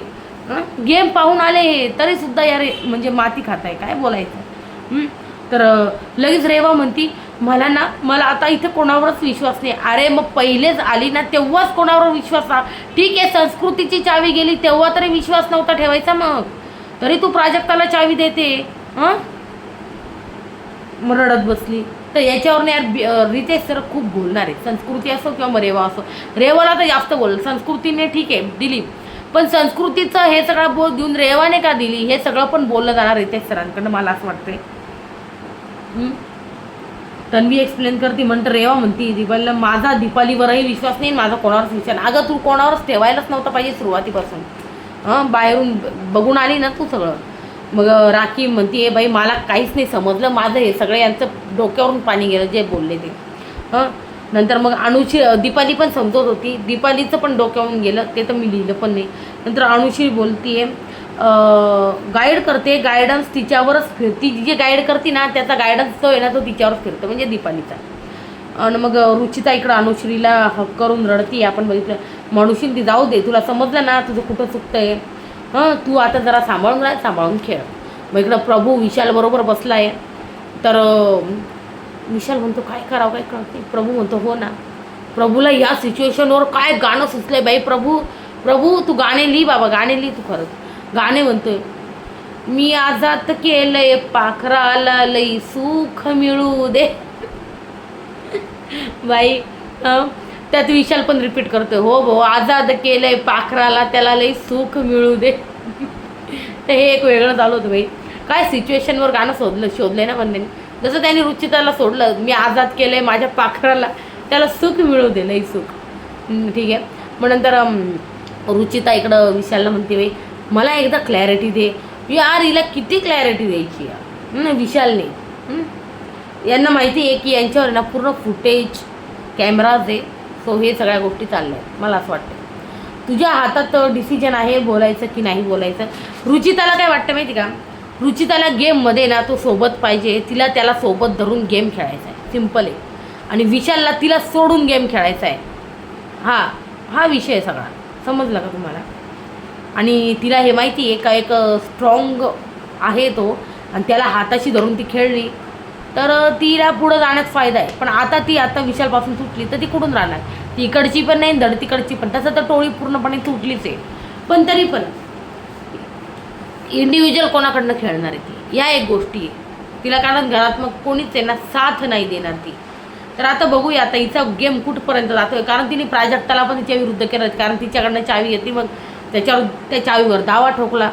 गेम पाहून आले तरी सुद्धा यार म्हणजे माती खाताय, काय बोलायचं. तर लगेच रेवा म्हणती मला आता इथे कोणावरच विश्वास नाही. अरे मग पहिलेच आली ना तेव्हाच कोणावर विश्वास, ठीक आहे संस्कृतीची चावी गेली तेव्हा तरी विश्वास नव्हता ठेवायचा, मग तरी तू प्राजक्ताला चावी देते, मग रडत बसली. तर याच्यावर यार रितेश सर खूप बोलणार आहे, संस्कृती असो किंवा मग रेवा असो. रेवाला तर जास्त बोल, संस्कृतीने ठीक आहे दिली, पण संस्कृतीचं हे सगळं बोल देऊन रेवाने का दिली हे सगळं पण बोललं जाणार रितेश सरांकडनं, मला असं वाटतंय. तन्वी एक्सप्लेन करते. म्हणतं रेवा म्हणती दीपालीला माझा दीपालीवरही विश्वास नाही, माझा कोणावरच विश्वास नाही. अगं तू कोणावरच ठेवायलाच नव्हतं पाहिजे सुरुवातीपासून, बाहेरून बघून आली ना तू सगळं. मग राखी म्हणते बाई मला काहीच नाही समजलं, माझं हे सगळं यांचं डोक्यावरून पाणी गेलं जे बोलले ते. नंतर मग दीपाली पण समजत होती, दीपालीचं पण डोक्यावरून गेलं, ते तर मी लिहिलं पण नाही. नंतर अनुश्री बोलतीये गाईड करते, गायडन्स तिच्यावरच फिरती, जी गाईड करते ना त्याचा गायडन्स जो आहे ना तो तिच्यावरच फिरतो, म्हणजे दीपालीचा. आणि मग रुचिता इकडं अनुश्रीला हक करून रडती, आपण बघितलं. मनुष्य ती जाऊ दे, तुला समजलं ना तुझं कुठं चुकतंय, तू आता जरा सांभाळून खेळ. मग इकडं प्रभू विशालबरोबर बसला आहे. तर विशाल म्हणतो काय करावं काय कळत नाही. प्रभू म्हणतो हो ना प्रभूला या सिच्युएशनवर काय गाणं सुचलंय बाई. प्रभू प्रभू तू गाणे लिही बाबा, गाणे लिही तू. खरंच गाणे म्हणतोय. मी आजाद केलंय पाखराला लई सुख मिळू दे. बाई त्यात विशाल पण रिपीट करतोय, हो भाऊ आजाद केलंय पाखराला त्याला लई सुख मिळू दे. तर हे एक वेगळं चालू होतं बाई. काय सिच्युएशनवर गाणं शोधलंय ना बंदेने. जसं त्यांनी रुचिताला सोडलं, मी आजाद केलंय माझ्या पाखराला त्याला सुख मिळू दे, लई सुख. ठीक आहे. मग नंतर रुचिता इकडं विशालला म्हणते, बाई मला एकदा क्लॅरिटी दे. यार हिला किती क्लॅरिटी द्यायची यार विशालने. यांना माहिती आहे की यांच्यावर ना पूर्ण फुटेज कॅमेराज आहे. सो हे सगळ्या गोष्टी चालल्या आहेत. मला असं वाटतं तुझ्या हातात डिसिजन आहे बोलायचं की नाही बोलायचं. रुचिताला काय वाटतं माहिती का, रुचिताला गेममध्ये ना तो सोबत पाहिजे. तिला त्याला सोबत धरून गेम खेळायचा आहे, सिम्पल आहे. आणि विशालला तिला सोडून गेम खेळायचा आहे. हा विषय आहे सगळा. समजलं का तुम्हाला. आणि तिला हे माहिती आहे का एक स्ट्रॉंग आहे तो, आणि त्याला हाताशी धरून ती खेळली तर तिला पुढं जाण्यात फायदा आहे. पण आता विशालपासून तुटली तर ती कुठून राहणार. ती इकडची पण नाही धड तिकडची पण. तसं तर टोळी पूर्णपणे तुटलीच आहे. पण तरी पण इंडिव्हिज्युअल कोणाकडनं खेळणार आहे ती, या एक गोष्टी आहे तिला. कारण घरात मग कोणीच आहे ना साथ नाही देणार ती. तर आता बघूया आता हिचा गेम कुठपर्यंत जातोय. कारण तिने प्राजक्ताला पण तिच्या विरुद्ध केलं, कारण तिच्याकडनं चावी घेतली. मग त्याच्यावर त्या चावीवर दावा ठोकला.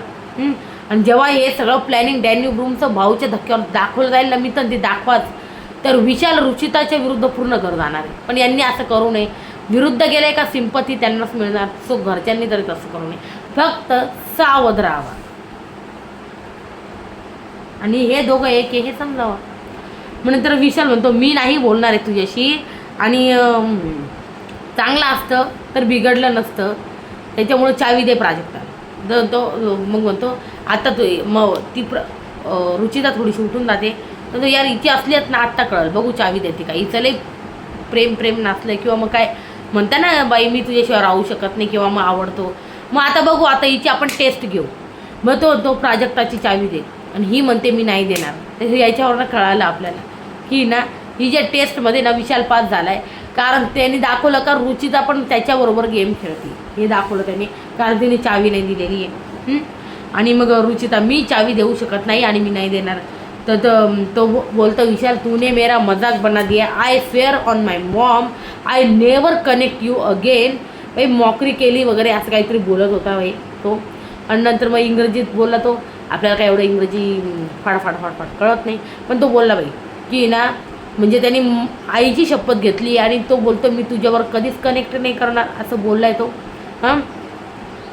आणि जेव्हा हे सगळं प्लॅनिंग डॅन्यू ब्रूमचं भाऊच्या धक्क्यावर दाखवलं जाईल ना, मी तर ते दाखवाच. तर विशाल रुचिताच्या विरुद्ध पूर्ण घर जाणार आहे. पण यांनी असं करू नये. विरुद्ध गेले का सिंपती त्यांनाच मिळणार. सो घरच्यांनी तरी तसं करू नये. फक्त सावध राहावा आणि हे दोघं एक हे समजावं. म्हणून तर विशाल म्हणतो मी नाही बोलणार आहे तुझ्याशी. आणि चांगलं असतं तर बिघडलं नसतं. त्याच्यामुळे चावी दे प्राजक्ताला. तो मग म्हणतो आता तो मग ती रुचिता थोडीशी उठून जाते. तर यार हिची असलीच ना आत्ता कळलं, बघू चावी देते का. हिचं लई प्रेम नसलं किंवा मग काय म्हणता ना बाई मी तुझ्याशिवाय राहू शकत नाही किंवा मग आवडतो. मग आता बघू, आता हिची आपण टेस्ट घेऊ. मग तो प्राजक्ताची चावी दे आणि ही म्हणते मी नाही देणार. तर याच्यावरनं कळालं आपल्याला की ना ही ज्या टेस्टमध्ये ना विशाल पास झाला आहे. कारण त्यांनी दाखवलं का रुचिता पण त्याच्याबरोबर गेम खेळते, हे दाखवलं त्यांनी. कारण तिने चावी नाही दिलेली आहे. आणि मग रुचिता मी चावी देऊ शकत नाही आणि मी नाही देणार. तर तो बोलतो विशाल तूने मेरा मजाक बना दिया. I swear on my mom I never connect you again. By mockery केली वगैरे असं काहीतरी बोलत होता बाई तो. आणि नंतर मग इंग्रजीत बोलला तो. आपल्याला काय एवढं इंग्रजी फाडफाड कळत नाही. पण तो बोलला बाई की ना म्हणजे त्यांनी आईची शपथ घेतली आणि तो बोलतो मी तुझ्यावर कधीच कनेक्ट नाही करणार असं बोललाय तो.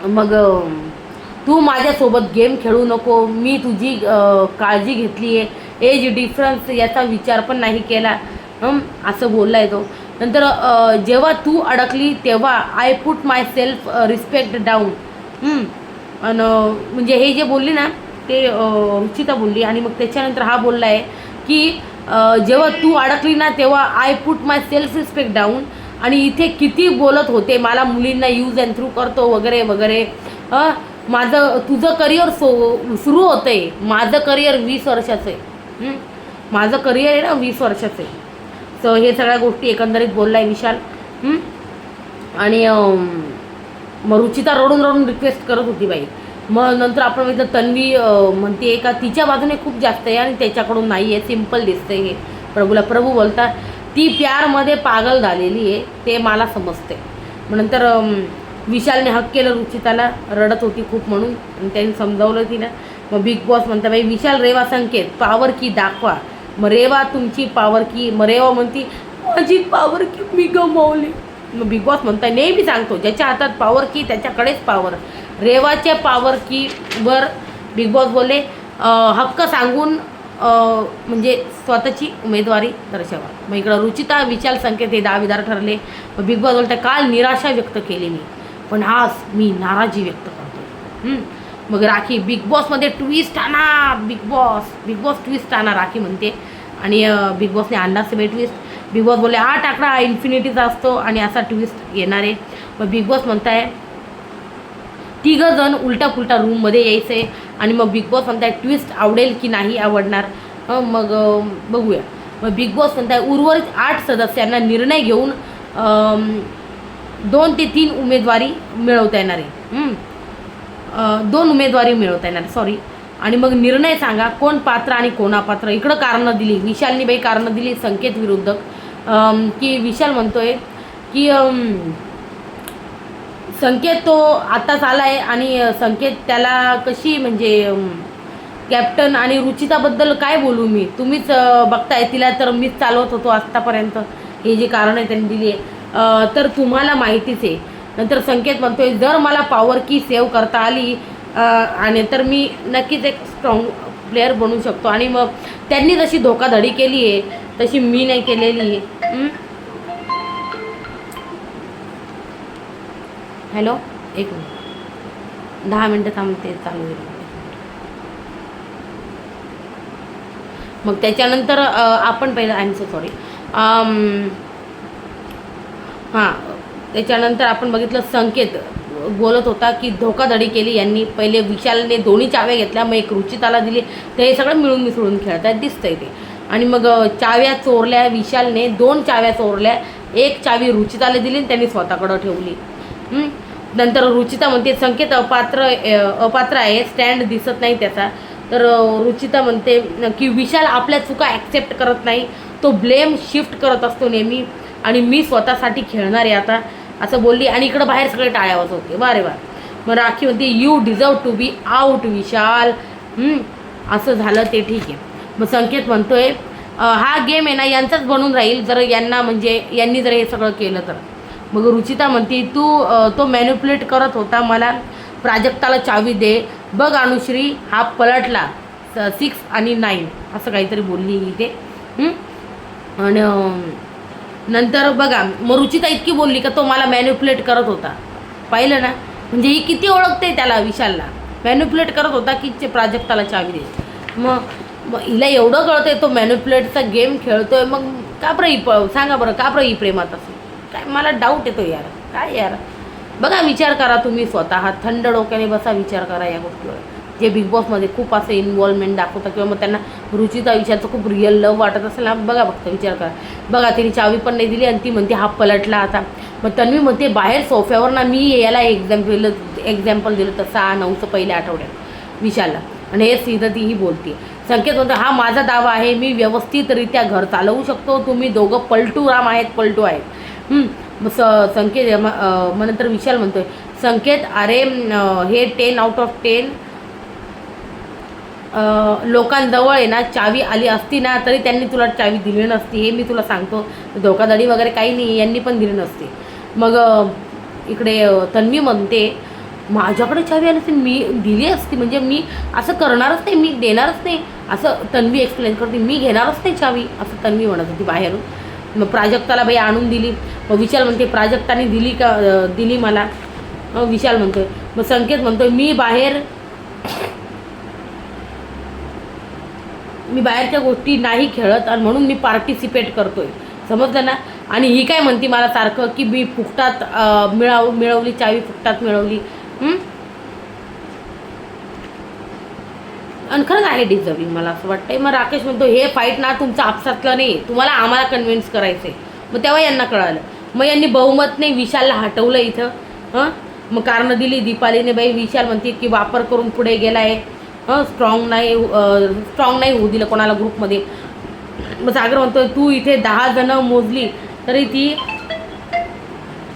मग तू माझ्यासोबत गेम खेळू नको. मी तुझी काळजी घेतली आहे. एज डिफरन्स याचा विचार पण नाही केला असं बोललाय तो. नंतर जेव्हा तू अडकली तेव्हा I put my self respect down. आणि म्हणजे हे जे बोलली ना ते रुचिता बोलली. आणि मग त्याच्यानंतर हा बोलला आहे की जेव्हा तू अडकली ना तेव्हा I put my self respect down. आणि इथे किती बोलत होते मला मुलींना यूज अँड थ्रू करतो वगैरे वगैरे. माझं तुझं करिअर सुरू होतं आहे. माझं करिअर 20 वर्षाचं आहे. माझं करिअर आहे ना 20 वर्षाचं आहे. सो हे सगळ्या गोष्टी एकंदरीत बोलला आहे विशाल. आणि मग रुचिता रडून रिक्वेस्ट करत होती बाई. मग नंतर आपण बघितलं तन्वी म्हणते का तिच्या बाजूने खूप जास्त आहे आणि त्याच्याकडून नाही आहे. सिम्पल दिसतंय हे प्रभूला. प्रभू बोलतात ती प्यारमध्ये पागल झालेली आहे ते मला समजते. मग नंतर विशालने हक केलं रुचिताला, रडत होती खूप म्हणून. आणि त्यांनी समजावलं तिला. मग बिग बॉस म्हणता बाई विशाल रेवा संकेत पॉवर की दाखवा. मग रेवा तुमची पॉवर की. मग रेवा म्हणती माझी पॉवर की मी गमावली. मग बिग बॉस म्हणता नेहमी सांगतो ज्याच्या हातात पॉवर की त्याच्याकडेच पॉवर. रेवाच्या पॉवर कीवर बिग बॉस बोलले हक्क सांगून म्हणजे स्वतःची उमेदवारी दर्शवा. मग इकडं रुचिता विशाल संकेत हे दावेदार ठरले. मग बिग बॉस बोलते काल निराशा व्यक्त केली मी पण आज मी नाराजी व्यक्त करतो. मग राखी बिग बॉसमध्ये ट्विस्ट आणा. बिग बॉस ट्विस्ट आणा राखी म्हणते. आणि बिग बॉसने आणला सगळे ट्विस्ट. बिग बॉस बोलले 8 आकडा इन्फिनिटीचा असतो आणि असा ट्विस्ट येणार आहे. मग बिग बॉस म्हणताय 3 जण उलटा पुलटा रूममध्ये यायचं आहे. आणि मग बिग बॉस म्हणताय ट्विस्ट आवडेल की नाही आवडणार मग बघूया. मग बिग बॉस म्हणताय उर्वरित 8 सदस्यांना निर्णय घेऊन 2 ते 3 उमेदवारी मिळवता येणार आहे. 2 उमेदवारी मिळवता येणार, सॉरी. आणि मग निर्णय सांगा कोण पात्र आणि कोण अपात्र. इकडं कारणं दिली विशालनी बाई, कारणं दिली संकेत विरुद्धक. की विशाल म्हणतोय की संकेत तो आत्ताच आला आहे आणि संकेत त्याला कशी म्हणजे कॅप्टन आणि रुचिताबद्दल काय बोलू मी, तुम्हीच बघताय तिला तर मीच चालवत होतो आत्तापर्यंत. हे जे कारण आहे त्यांनी दिली आहे तर तुम्हाला माहितीच आहे. नंतर संकेत म्हणतोय जर मला पॉवर की सेव्ह करता आली आणि तर मी नक्कीच एक स्ट्रॉंग प्लेअर बनू शकतो. आणि मग त्यांनी जशी धोकाधडी केली आहे तशी मी नाही केलेली. हॅलो, एक मिनिट, 10 मिनटं थांबते, चालू आहे. मग त्याच्यानंतर आपण पहिलं, आय एम सो सॉरी, हां, त्याच्यानंतर आपण बघितलं संकेत बोलत होता की धोकाधडी केली यांनी. पहिले विशालने दोन्ही चाव्या घेतल्या, मग एक रुचिताला दिली, तर हे सगळं मिळून मिसळून खेळतात दिसतंय ते. आणि मग चाव्या चोरल्या विशालने, 2 चाव्या चोरल्या, 1 चावी रुचिताला दिली आणि त्यांनी स्वतःकडं ठेवली. नंतर रुचिता म्हणते संकेत अपात्र आहे, स्टँड दिसत नाही त्याचा. तर रुचिता म्हणते की विशाल आपल्या चुका ॲक्सेप्ट करत नाही, तो ब्लेम शिफ्ट करत असतो नेहमी आणि मी स्वतःसाठी खेळणार आहे आता, असं बोलली. आणि इकडं बाहेर सगळे टाळ्या वाजवते, वारे वा. मग राखी म्हणते you deserve to be out Vishal. असं झालं ते ठीक आहे. मग संकेत म्हणतोय हा गेम आहे ना यांचाच बनून राहील जर यांना म्हणजे यांनी जर हे सगळं केलं तर. मग रुचिता म्हणते तो मॅन्युप्युलेट करत होता मला, प्राजक्ताला चावी दे. बघ अनुश्री हा पलटला 6 आणि 9 असं काहीतरी बोलली इथे. आणि नंतर बघा मग रुचिता इतकी बोलली का तो मला मॅन्युप्युलेट करत होता. पाहिलं ना, म्हणजे ही किती ओळखते त्याला, विशालला. मॅन्युप्युलेट करत होता की प्राजक्ताला चावी दे. मग हिला एवढं कळतंय तो मॅन्युप्युलेटचा गेम खेळतोय, मग का बरं सांगा बरं, का बरं ही प्रेमात असेल काय, मला डाऊट येतो यार. काय यार, बघा विचार करा तुम्ही स्वतः, थंड डोक्याने बसा, विचार करा या गोष्टीवर. जे बिग बॉसमध्ये खूप असं इन्व्हॉल्वमेंट दाखवतात किंवा मग त्यांना रुचिता विचारचं खूप रिअल लव वाटत असेल ना, बघा फक्त विचार करा. बघा तिने चावी पण नाही दिली आणि ती म्हणते हा पलटला आता. मग तन्वी म्हणते बाहेर सोफ्यावर ना, मी याला एक्झाम्पल दिलं तर 6-9चं पहिल्या आठवड्यात विशालला, आणि हे सीधं तीही बोलते. संकेत म्हणतो हा माझा दावा आहे, मी व्यवस्थितरित्या घर चालवू शकतो, तुम्ही दोघं पलटू राम आहेत, पलटू आहेत. संकेत मग नंतर विशाल म्हणतोय संकेत अरे हे 10 आउट ऑफ 10 लोकांजवळ आहे ना, चावी आली असती ना तरी त्यांनी तुला चावी दिली नसती, हे मी तुला सांगतो. धोकाधडी वगैरे काही नाही, यांनी पण दिली नसती. मग इकडे तन्वी म्हणते माझ्याकडे चावी आली असती मी दिली असती, म्हणजे मी असं करणारच नाही, मी देणारच नाही, असं तन्वी एक्सप्लेन करते. मी घेणारच नाही चावी, असं तन्वी म्हणत होती बाहेरून. मग प्राजक्ताला बाई आणून दिली. मग विशाल म्हणते प्राजक्ताने दिली का, दिली मला. विशाल म्हणतोय. मग संकेत म्हणतोय मी बाहेरच्या गोष्टी नाही खेळत आणि म्हणून मी पार्टिसिपेट करतोय, समजलं ना. आणि ही काय म्हणते मला सारखं की मी फुकटात मिळवली चावी, फुकटात मिळवली. आणि खरंच आहे डिझर्विंग, मला असं वाटतंय. मग राकेश म्हणतो हे फाईट ना तुमचं आपसातलं नाही, तुम्हाला आम्हाला कन्व्हिन्स करायचं आहे. मग तेव्हा यांना कळालं. मग यांनी बहुमत नाही विशालला हटवलं इथं. मग कारणं दिली दीपालीने बाई. विशाल म्हणते की वापर करून पुढे गेला आहे, स्ट्रॉंग नाही होऊ दिलं कोणाला ग्रुपमध्ये. मग सागर म्हणतो तू इथे 10 जणं मोजली तरी ती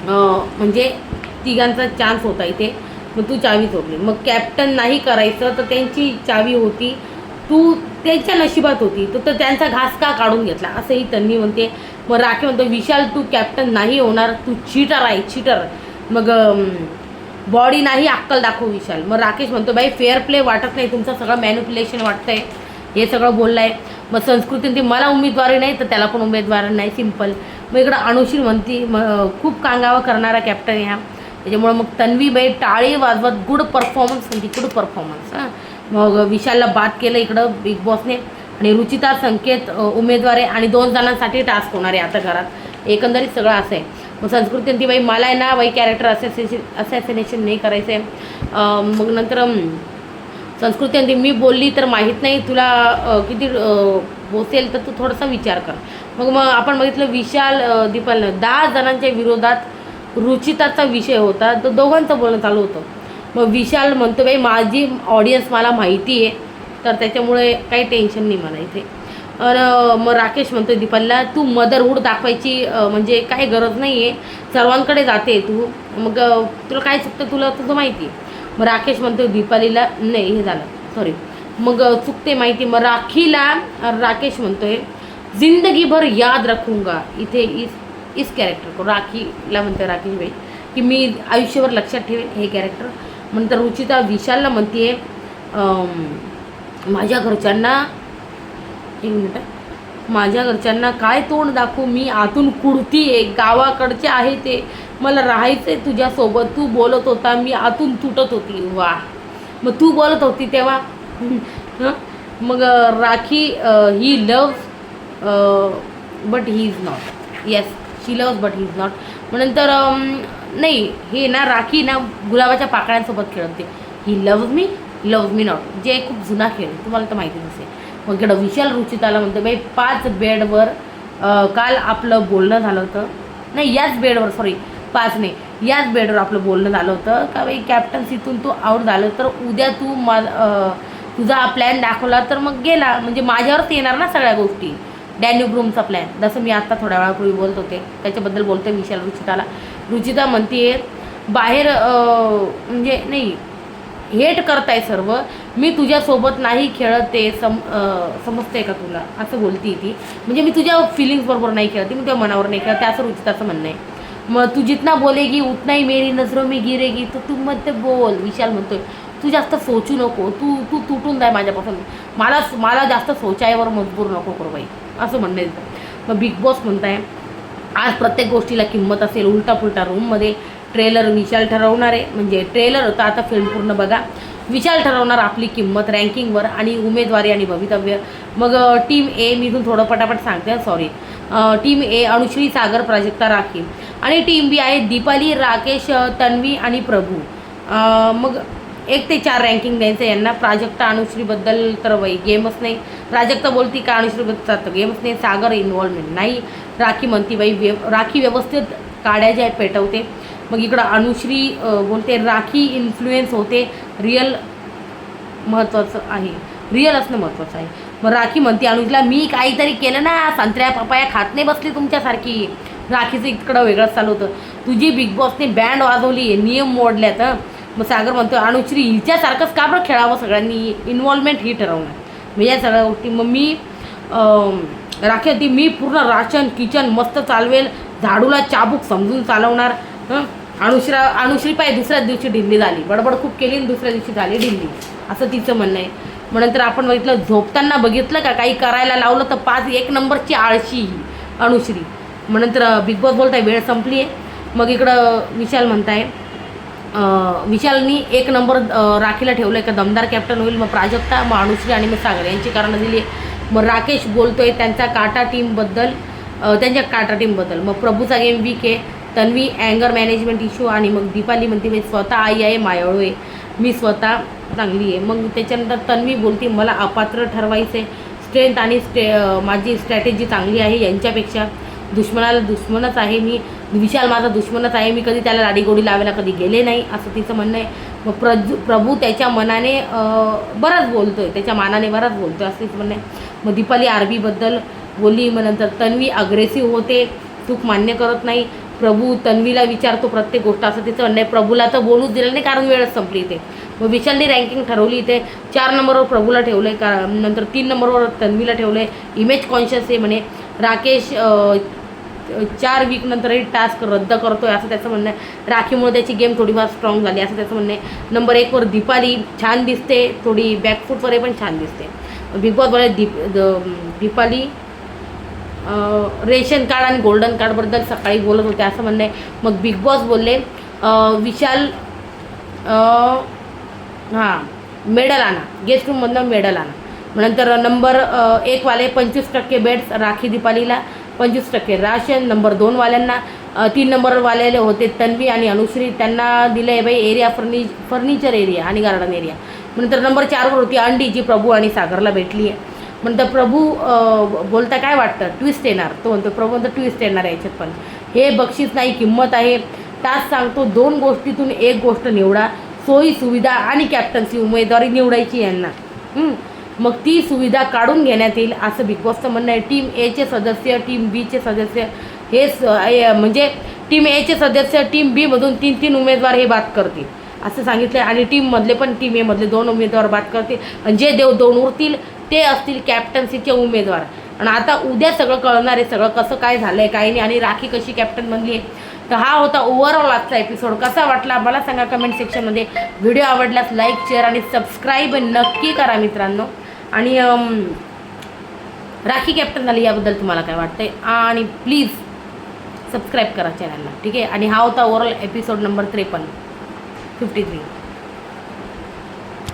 म्हणजे तिघांचा चान्स होता इथे, मग तू चावी चोरली. मग कॅप्टन नाही करायचं तर त्यांची चावी होती, तू त्यांच्या नशिबात होती, तर त्यांचा घास का काढून घेतला, असंही त्यांनी म्हणते. मग राखी म्हणतो विशाल तू कॅप्टन नाही होणार, तू चीटर आहे, चीटर. मग बॉडी नाही अक्कल दाखव विशाल. मग राकेश म्हणतो बाई फेअर प्ले वाटत नाही, तुमचं सगळं मॅनिप्युलेशन वाटतंय, हे सगळं बोललं आहे. मग संस्कृती ते मला उमेदवारी नाही तर त्याला पण उमेदवार नाही, सिम्पल. मग इकडं अनुश्री म्हणती खूप कांगावा करणारा कॅप्टन ह्या, त्याच्यामुळं मग तन्वी बाई टाळी वाजवत गुड परफॉर्मन्स म्हणते, गुड परफॉर्मन्स. मग विशालला बाद केलं इकडं बिग बॉसने. आणि रुचिता संकेत उमेदवार आहे आणि 2 जणांसाठी टास्क होणार आहे आता घरात. एकंदरीत सगळं असं आहे. मग संस्कृती ती बाई मला आहे ना बाई कॅरेक्टर असॅसिनेशन नाही करायचं आहे. मग नंतर संस्कृती म्हणते मी बोलली तर माहीत नाही तुला किती बोसेल तर तू थोडासा विचार कर. मग आपण बघितलं विशाल दीपाली 10 जणांच्या विरोधात रुचिताचा विषय होता, तर दोघांचं बोलणं चालू होतं. मग विशाल म्हणतो बाई माझी ऑडियन्स मला माहिती आहे, तर त्याच्यामुळे काही टेन्शन नाही मला इथे. मग राकेश म्हणतो दीपालीला तू मदरहूड दाखवायची म्हणजे काही गरज नाही आहे, सर्वांकडे जाते तू, मग तुला काय चुकतं तुला तुझं माहिती आहे. मग राकेश म्हणतो दीपालीला नाही हे झालं सॉरी मग चुकते माहिती. मग राखीला राकेश म्हणतोय जिंदगीभर याद रखूंगा, इथे इस कॅरेक्टर को राखीला म्हणतोय राकेश भाई की मी आयुष्यभर लक्षात ठेवेन हे कॅरेक्टर. नंतर रुचिता विशालला म्हणते माझ्या घरच्यांना एक मिनिट माझ्या घरच्यांना काय तोंड दाखवू, मी आतून कुडती आहे, गावाकडचे आहे ते, मला राहायचं आहे तुझ्यासोबत, तू बोलत होता मी आतून तुटत होती. वा मग तू बोलत होती तेव्हा मग rakhi he loves but he is not, yes she loves but he is not. मग नंतर नाही हे ना राखी ना गुलाबाच्या पाकळ्यांसोबत खेळते, ही लव्ज मी नॉट, जे खूप जुना खेळ तुम्हाला तर माहितीच असेल. मग इकडं विशाल रुचिताला म्हणतो बाई 5 बेडवर काल आपलं बोलणं झालं होतं, नाही याच बेडवर सॉरी 5 नाही याच बेडवर आपलं बोलणं झालं होतं का बाई कॅप्टन्सीतून तू आऊट झालं तर उद्या तू तुझा प्लॅन दाखवला तर मग गेला, म्हणजे माझ्यावरच येणार ना सगळ्या गोष्टी. डॅन्यूब रूमचा प्लॅन जसं मी आत्ता थोड्या वेळापूर्वी बोलत होते त्याच्याबद्दल बोलते विशाल रुचिताला. रुचिता म्हणते बाहेर म्हणजे नाही हेट करताय सर्व, मी तुझ्यासोबत नाही खेळत ते समजते का तुला, असं बोलती ती, म्हणजे मी तुझ्या फिलिंग्स बरोबर नाही खेळते, मी तुझ्या मनावर नाही खेळते असं रुचिताचं म्हणणं आहे. मग तू जितना बोलेगी उतना ही मेरी नजरों में गिरेगी, तर तू मत बोल. विशाल म्हणतोय तू जास्त सोचू नको, तू तुटून जाय माझ्यापासून, मला जास्त सोचायवर मजबूर नको करू बाई, असं म्हणणं आहे. मग बिग बॉस म्हणताय आज प्रत्येक गोष्टीला किंमत असेल, उलटा पुलटा रूममध्ये ट्रेलर विशाल ठरवणार आहे, म्हणजे ट्रेलर होता आता फिल्म पूर्ण बघा. विशाल ठरवणार आपली किंमत रँकिंगवर आणि उमेदवारी आणि भवितव्य. मग टीम ए मी इथून थोडं पटापट सांगते सॉरी. टीम ए अनुश्री, सागर, प्राजक्ता, राखी आणि टीम बी आहे दीपाली, राकेश, तन्वी आणि प्रभू. मग 1 ते 4 रँकिंग द्यायचं यांना. प्राजक्ता अनुश्रीबद्दल तर बाई गेमच नाही, प्राजक्ता बोलती का अनुश्रीबद्दल तर गेमच नाही, सागर इन्व्हॉल्वमेंट नाही, राखी म्हणती बाई राखी व्यवस्थित काड्या ज्या पेटवते. मग इकडं अनुश्री बोलते राखी इन्फ्लुएन्स होते, रिअल महत्त्वाचं आहे, रिअल असणं महत्त्वाचं आहे. मग राखी म्हणते अनुजला मी काहीतरी केलं ना, संत्र्या पपाया खात नाही बसली तुमच्यासारखी. राखीचं इकडं वेगळंच चालू होतं, तुझी बिग बॉसने बँड वाजवली, नियम मोडल्यात. मग सागर म्हणतो अनुश्री हिच्यासारखंच का बरं खेळावं सगळ्यांनी, इन्व्हॉल्वमेंट ही ठरवणार मी या सगळ्या गोष्टी. मग मी राखी होती मी पूर्ण राशन किचन मस्त चालवेल, झाडूला चाबूक समजून चालवणार. अनुश्री पाय दुसऱ्याच दिवशी ढिल्ली झाली, बडबड खूप केली आणि दुसऱ्या दिवशी झाली ढिल्ली, असं तिचं म्हणणं आहे. मग नंतर आपण बघितलं झोपताना बघितलं का काही करायला लावलं तर 1 नंबरची आळशी अनुश्री. मग नंतर बिग बॉस बोलताय वेळ संपली आहे. मग इकडं विशाल म्हणताय विशालनी 1 नंबर राखीला ठेवलं आहे का दमदार कॅप्टन होईल. मग प्राजक्ता, मग अनुश्री आणि मग सागर यांची कारणं दिली आहे. मग राकेश बोलतोय त्यांच्या काटा टीमबद्दल. मग प्रभूचा गेम वीक आहे, तन्वी अँगर मॅनेजमेंट इश्यू आणि मग दीपाली म्हणते मी स्वतः आई आहे, मायाळू आहे, मी स्वतः चांगली आहे. मग त्याच्यानंतर तन्वी बोलते मला अपात्र ठरवायचं आहे, स्ट्रेंथ आणि माझी स्ट्रॅटेजी चांगली आहे यांच्यापेक्षा, दुश्मनाला दुश्मनच आहे मी, विशाल माझा दुश्मनच आहे, मी कधी त्याला लाडीगोडी लावायला कधी गेले नाही, असं तिचं म्हणणं आहे. मग प्रभू त्याच्या मनाने बराच बोलतोय, त्याच्या मानाने बराच बोलतोय असं तिचं म्हणणं आहे. मग दीपाली आरबीबद्दल बोलली. मग नंतर तन्वी अग्रेसिव्ह होते, चूक मान्य करत नाही, प्रभू तन्वीला विचारतो प्रत्येक गोष्ट, असं तिचं म्हणणं आहे. प्रभूला तर बोलूच दिलं नाही कारण वेळच संपली इथे. मग विशालने रँकिंग ठरवली इथे 4 नंबरवर प्रभूला ठेवलं आहे का, नंतर 3 नंबरवर तन्वीला ठेवलं आहे, इमेज कॉन्शियस आहे म्हणे. राकेश 4 वीक नंतर टास्क रद्द करतोय असं त्याचं म्हणणं आहे. राखीमुळे त्याची गेम थोडीफार स्ट्रॉंग झाली असं त्याचं म्हणणं आहे. नंबर 1वर दीपाली छान दिसते, थोडी बॅकफूटवर पण छान दिसते. बिग बॉस बोले दीपाली रेशन कार्ड आणि गोल्डन कार्डबद्दल सकाळी बोलत होते असं म्हणणं आहे. मग बिग बॉस बोलले विशाल मेडल आणा, गेस्ट रूममधनं मेडल आणा. मग नंतर नंबर 1 वाले 25% बेड्स राखी दीपालीला, 25% राशन. नंबर 2 वाल्यांना 3 नंबर वाल्याले होते तन्वी आणि अनुश्री, त्यांना दिलं आहे बाई एरिया फर्निचर एरिया आणि गार्डन एरिया. नंतर नंबर 4वर होती अंडी जी प्रभू आणि सागरला भेटली आहे. म्हणतं प्रभू बोलता काय वाटतं ट्विस्ट येणार, तो म्हणतो प्रभू म्हणतो ट्विस्ट येणार याच्यात पण, हे बक्षीस नाही किंमत आहे. टास्क सांगतो 2 गोष्टीतून एक गोष्ट निवडा, सोयी सुविधा आणि कॅप्टन्सी उमेदवारी निवडायची यांना. मग ती सुविधा काढून घेण्यात येईल असं बिग बॉसचं म्हणणं आहे. टीम एचे सदस्य, टीम बीचे सदस्य हे म्हणजे टीम एचे सदस्य टीम बीमधून 3-3 उमेदवार हे बाद करतील असं सांगितलं. आणि टीममधले पण टीम एमधले 2 उमेदवार बाद करतील आणि जे 2 उरतील ते असतील कॅप्टन्सीचे उमेदवार. आणि आता उद्या सगळं कळणार आहे, सगळं कसं काय झालं आहे काय नाही, आणि राखी कशी कॅप्टन बनली आहे. तर हा होता ओव्हरऑल आजचा एपिसोड. कसा वाटला मला सांगा कमेंट सेक्शनमध्ये. व्हिडिओ आवडल्यास लाईक, शेअर आणि सबस्क्राईब नक्की करा मित्रांनो. आणि राखी कॅप्टन झाली याबद्दल तुम्हाला काय वाटतंय, आणि प्लीज सबस्क्राईब करा चॅनलला, ठीक आहे. आणि हा होता ओव्हरऑल एपिसोड नंबर 53.